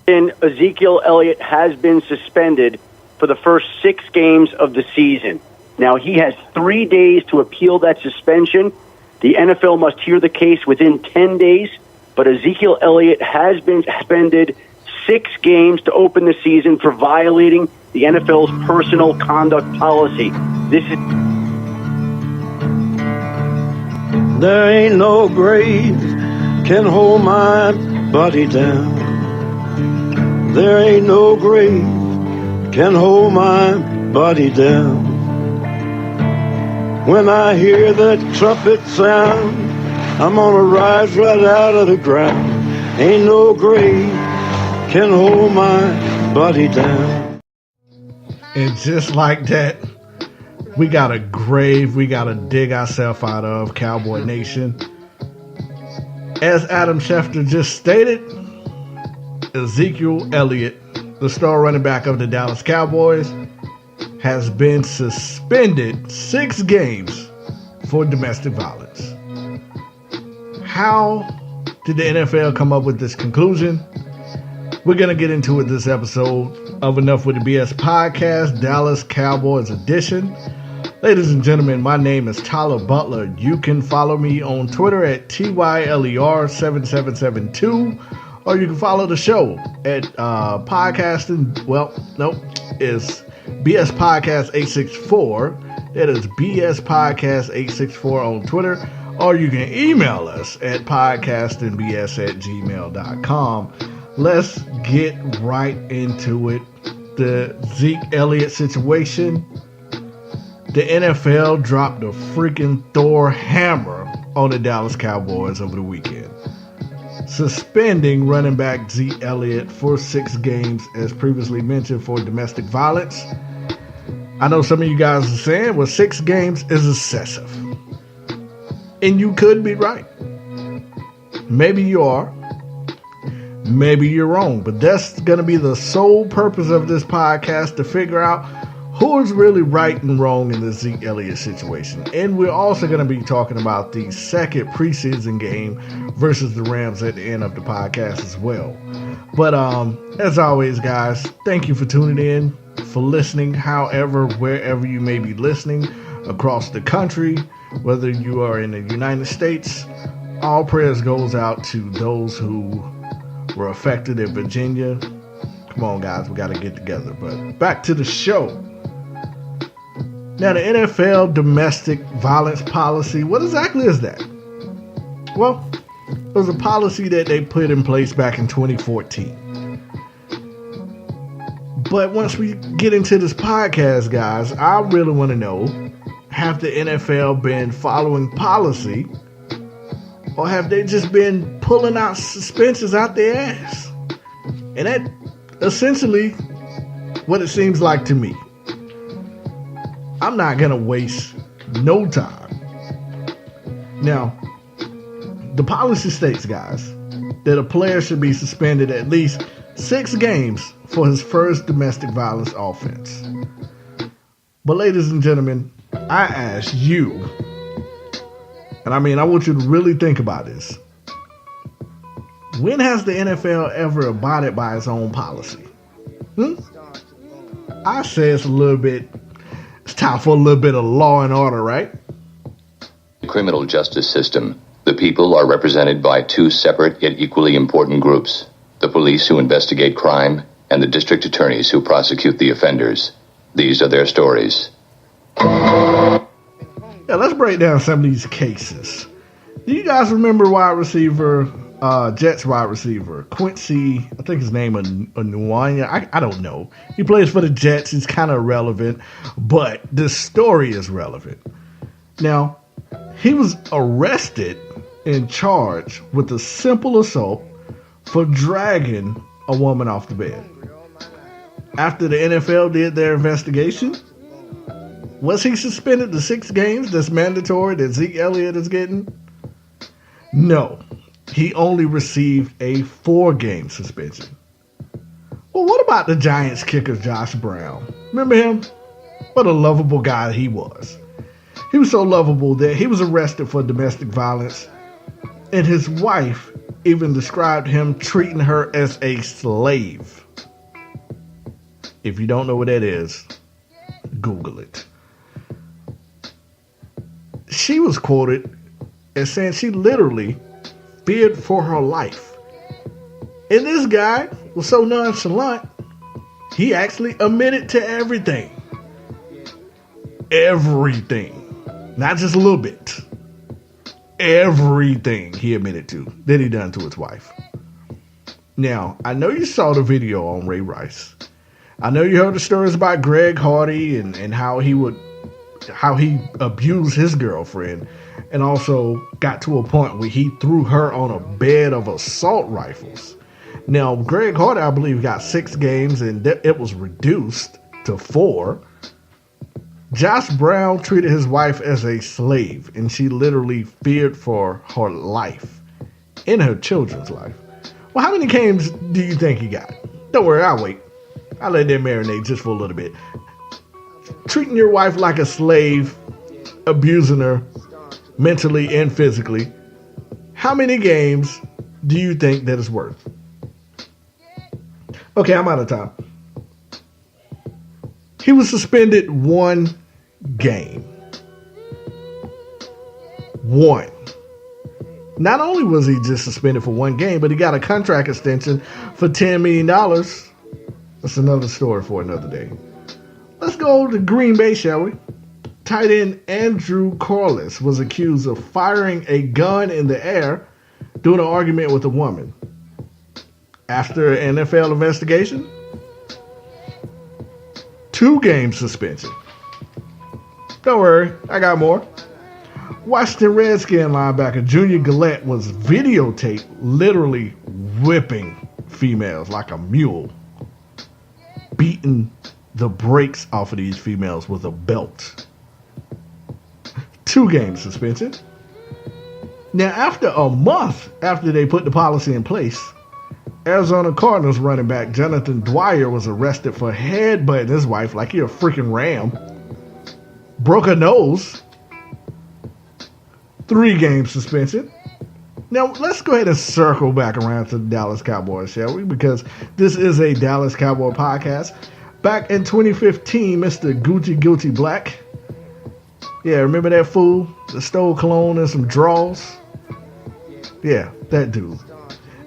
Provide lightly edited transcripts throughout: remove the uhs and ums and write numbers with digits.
And Ezekiel Elliott has been suspended for the first 6 games of the season. Now, he has 3 days to appeal that suspension. The NFL must hear the case within 10 days, but Ezekiel Elliott has been suspended 6 games to open the season for violating the NFL's personal conduct policy. There ain't no grave can hold my body down. There ain't no grave can hold my body down. When I hear that trumpet sound, I'm gonna rise right out of the ground. Ain't no grave can hold my body down. And just like that, we got a grave we got to dig ourselves out of, Cowboy Nation. As Adam Schefter just stated, Ezekiel Elliott, the star running back of the Dallas Cowboys, has been suspended 6 games for domestic violence. How did the NFL come up with this conclusion? We're going to get into it this episode of Enough with the BS podcast, Dallas Cowboys edition. Ladies and gentlemen, my name is Tyler Butler. You can follow me on Twitter at TYLER7772, or you can follow the show at podcasting. Well, nope, it's BS Podcast 864. That is BS Podcast 864 on Twitter, or you can email us at podcastingbs@gmail.com. Let's get right into it. The Zeke Elliott situation. The NFL dropped a freaking Thor hammer on the Dallas Cowboys over the weekend, suspending running back Zeke Elliott for 6 games, as previously mentioned, for domestic violence. I know some of you guys are saying, well, 6 games is excessive. And you could be right. Maybe you are. Maybe you're wrong. But that's going to be the sole purpose of this podcast, to figure out who is really right and wrong in the Zeke Elliott situation. And we're also going to be talking about the second preseason game versus the Rams at the end of the podcast as well. But as always, guys, thank you for tuning in, for listening, however, wherever you may be listening across the country, whether you are in the United States. All prayers goes out to those who were affected in Virginia. Come on, guys, we got to get together. But back to the show. Now, the NFL domestic violence policy, what exactly is that? Well, it was a policy that they put in place back in 2014. But once we get into this podcast, guys, I really want to know, have the NFL been following policy, or have they just been pulling out suspensions out their ass? And that essentially what it seems like to me. I'm not going to waste no time. Now, the policy states, guys, that a player should be suspended at least 6 games for his first domestic violence offense. But ladies and gentlemen, I ask you, and I want you to really think about this. When has the NFL ever abided by its own policy? I say it's time for a little bit of law and order, right? The criminal justice system. The people are represented by 2 separate yet equally important groups. The police, who investigate crime, and the district attorneys who prosecute the offenders. These are their stories. Yeah, let's break down some of these cases. Do you guys remember Jets wide receiver, Quincy, I think his name is Nwanya. I don't know. He plays for the Jets. He's kind of irrelevant, but the story is relevant. Now, he was arrested and charged with a simple assault for dragging a woman off the bed. After the NFL did their investigation, was he suspended to 6 games that's mandatory that Zeke Elliott is getting? No. He only received a 4-game suspension. Well, what about the Giants kicker Josh Brown? Remember him? What a lovable guy he was. He was so lovable that he was arrested for domestic violence, and his wife even described him treating her as a slave. If you don't know what that is, Google it. She was quoted as saying she literally feared for her life. And this guy was so nonchalant, he actually admitted to everything. Everything. Not just a little bit. Everything he admitted to that he done to his wife. Now, I know you saw the video on Ray Rice. I know you heard the stories about Greg Hardy and how he abused his girlfriend, and also got to a point where he threw her on a bed of assault rifles. Now, Greg Hardy, I believe, got 6 games, and it was reduced to 4. Josh Brown treated his wife as a slave, and she literally feared for her life and her children's life. Well, how many games do you think he got? Don't worry, I'll wait. I'll let that marinate just for a little bit. Treating your wife like a slave, abusing her mentally and physically. How many games do you think that is worth? Okay, I'm out of time. He was suspended 1 game. 1. Not only was he just suspended for 1 game, but he got a contract extension for $10 million. That's another story for another day. Let's go to Green Bay, shall we? Tight end Andrew Corliss was accused of firing a gun in the air during an argument with a woman. After an NFL investigation, 2 game suspension. Don't worry, I got more. Washington Redskin linebacker Junior Gillette was videotaped literally whipping females like a mule, beating the brakes off of these females with a belt. 2 game suspension. Now, after a month after they put the policy in place, Arizona Cardinals running back Jonathan Dwyer was arrested for headbutting his wife like you're a freaking ram. Broke her nose. 3 game suspension. Now, let's go ahead and circle back around to the Dallas Cowboys, shall we? Because this is a Dallas Cowboy podcast. Back in 2015, Mr. Gucci Black. Yeah, remember that fool that stole cologne and some draws? Yeah, that dude,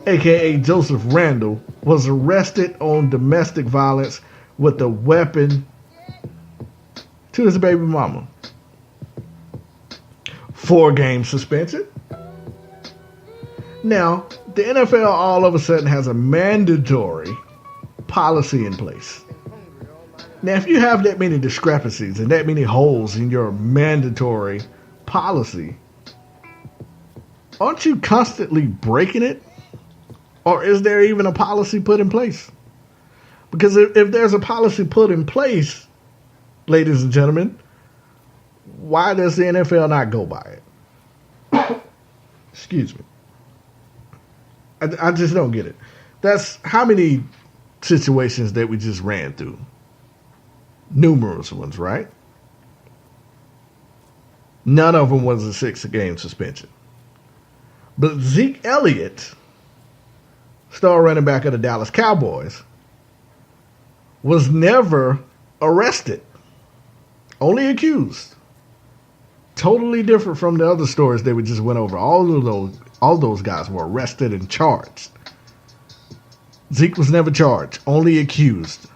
a.k.a. Joseph Randall, was arrested on domestic violence with a weapon to his baby mama. 4 game suspension. Now, the NFL all of a sudden has a mandatory policy in place. Now, if you have that many discrepancies and that many holes in your mandatory policy, aren't you constantly breaking it? Or is there even a policy put in place? Because if there's a policy put in place, ladies and gentlemen, why does the NFL not go by it? Excuse me. I just don't get it. That's how many situations that we just ran through. Numerous ones, right? None of them was a 6 game suspension. But Zeke Elliott, star running back of the Dallas Cowboys, was never arrested. Only accused. Totally different from the other stories that we just went over. All those guys were arrested and charged. Zeke was never charged, only accused.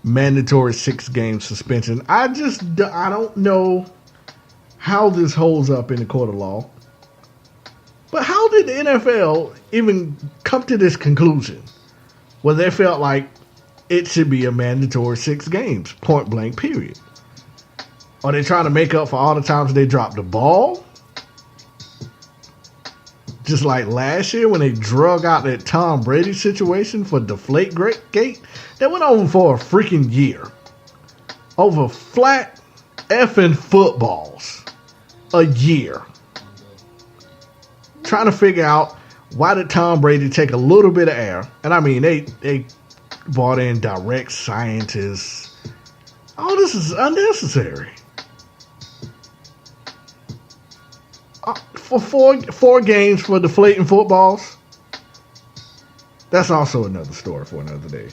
Mandatory 6 game suspension. I don't know how this holds up in the court of law. But how did the NFL even come to this conclusion? Well, they felt like it should be a mandatory 6 games, point blank, period. Are they trying to make up for all the times they dropped the ball? Just like last year when they drug out that Tom Brady situation for Deflategate. That went on for a freaking year. Over flat effing footballs. A year. Trying to figure out why did Tom Brady take a little bit of air. And I mean, they brought in direct scientists. All this is unnecessary. for four games for deflating footballs. That's also another story for another day.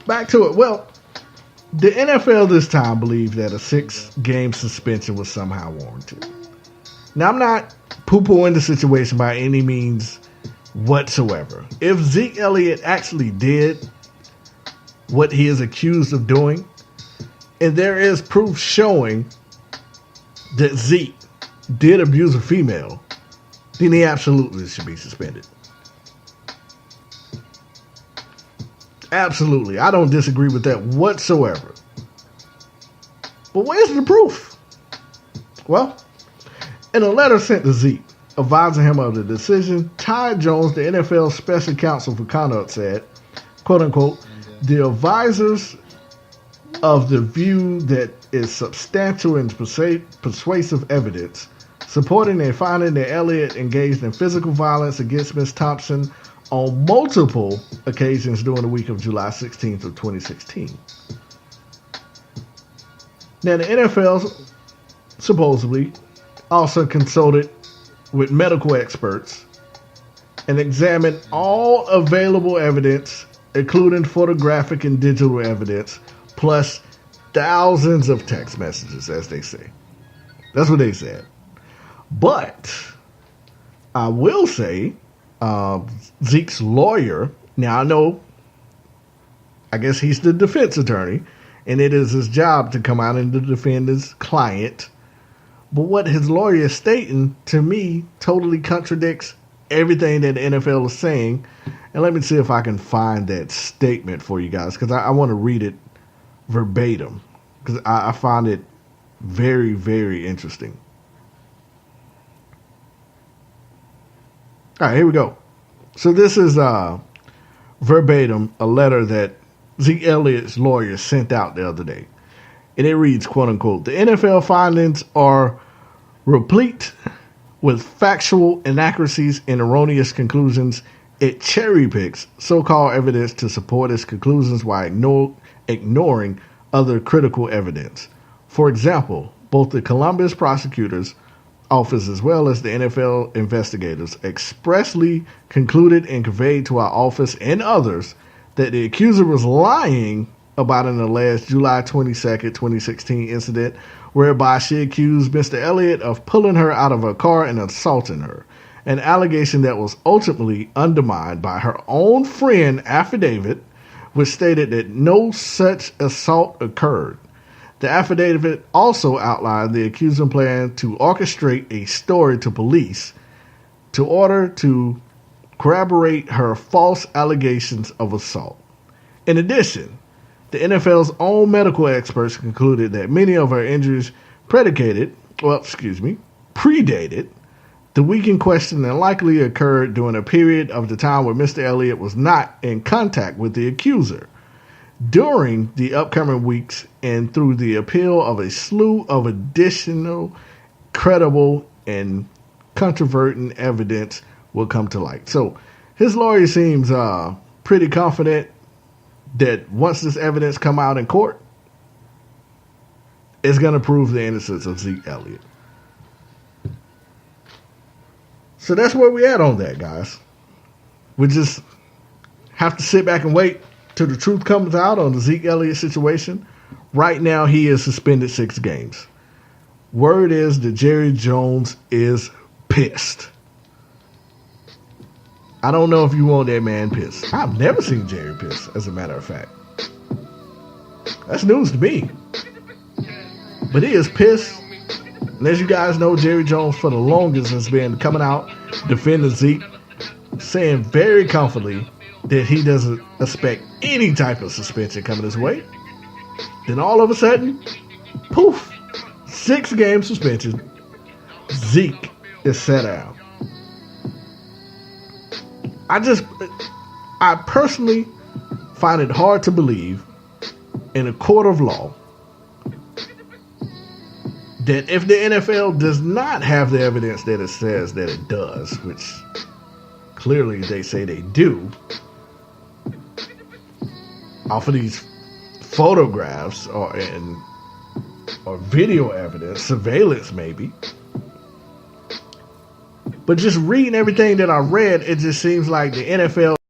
Back to it. Well, the NFL this time believed that a 6-game suspension was somehow warranted. Now, I'm not poo-pooing the situation by any means whatsoever. If Zeke Elliott actually did what he is accused of doing, and there is proof showing that Zeke did abuse a female, then he absolutely should be suspended. Absolutely. I don't disagree with that whatsoever. But where's the proof? Well, in a letter sent to Zeke, advising him of the decision, Ty Jones, the NFL special counsel for conduct, said, quote unquote, the advisors of the view that is substantial and persuasive evidence supporting a finding that Elliott engaged in physical violence against Ms. Thompson on multiple occasions during the week of July 16th of 2016. Now, the NFL supposedly also consulted with medical experts and examined all available evidence, including photographic and digital evidence, plus thousands of text messages, as they say. That's what they said. But I will say, Zeke's lawyer, now I guess he's the defense attorney, and it is his job to come out and to defend his client. But what his lawyer is stating, to me, totally contradicts everything that the NFL is saying. And let me see if I can find that statement for you guys, because I want to read it verbatim, because I find it very, very interesting. All right, here we go. So this is verbatim a letter that Zeke Elliott's lawyer sent out the other day. And it reads, quote unquote, the NFL findings are replete with factual inaccuracies and erroneous conclusions. It cherry picks so-called evidence to support its conclusions while ignoring other critical evidence. For example, both the Columbus prosecutor's office as well as the NFL investigators expressly concluded and conveyed to our office and others that the accuser was lying about an alleged July 22nd, 2016 incident whereby she accused Mr. Elliott of pulling her out of her car and assaulting her, an allegation that was ultimately undermined by her own friend affidavit, which stated that no such assault occurred. The affidavit also outlined the accuser's plan to orchestrate a story to police to order to corroborate her false allegations of assault. In addition, the NFL's own medical experts concluded that many of her injuries predated the week in question and likely occurred during a period of the time where Mr. Elliott was not in contact with the accuser. During the upcoming weeks and through the appeal of a slew of additional credible and controverting evidence will come to light. So his lawyer seems pretty confident that once this evidence come out in court, it's going to prove the innocence of Zeke Elliott. So that's where we at on that, guys. We just have to sit back and wait till the truth comes out on the Zeke Elliott situation. Right now, he is suspended 6 games. Word is that Jerry Jones is pissed. I don't know if you want that man pissed. I've never seen Jerry pissed, as a matter of fact. That's news to me. But he is pissed. And as you guys know, Jerry Jones for the longest has been coming out defending Zeke, saying very confidently that he doesn't expect any type of suspension coming his way. Then all of a sudden, poof, 6-game suspension. Zeke is set out. I personally find it hard to believe in a court of law that if the NFL does not have the evidence that it says that it does, which clearly they say they do, off of these photographs or video evidence, surveillance maybe, But just reading everything that I read, it just seems like the NFL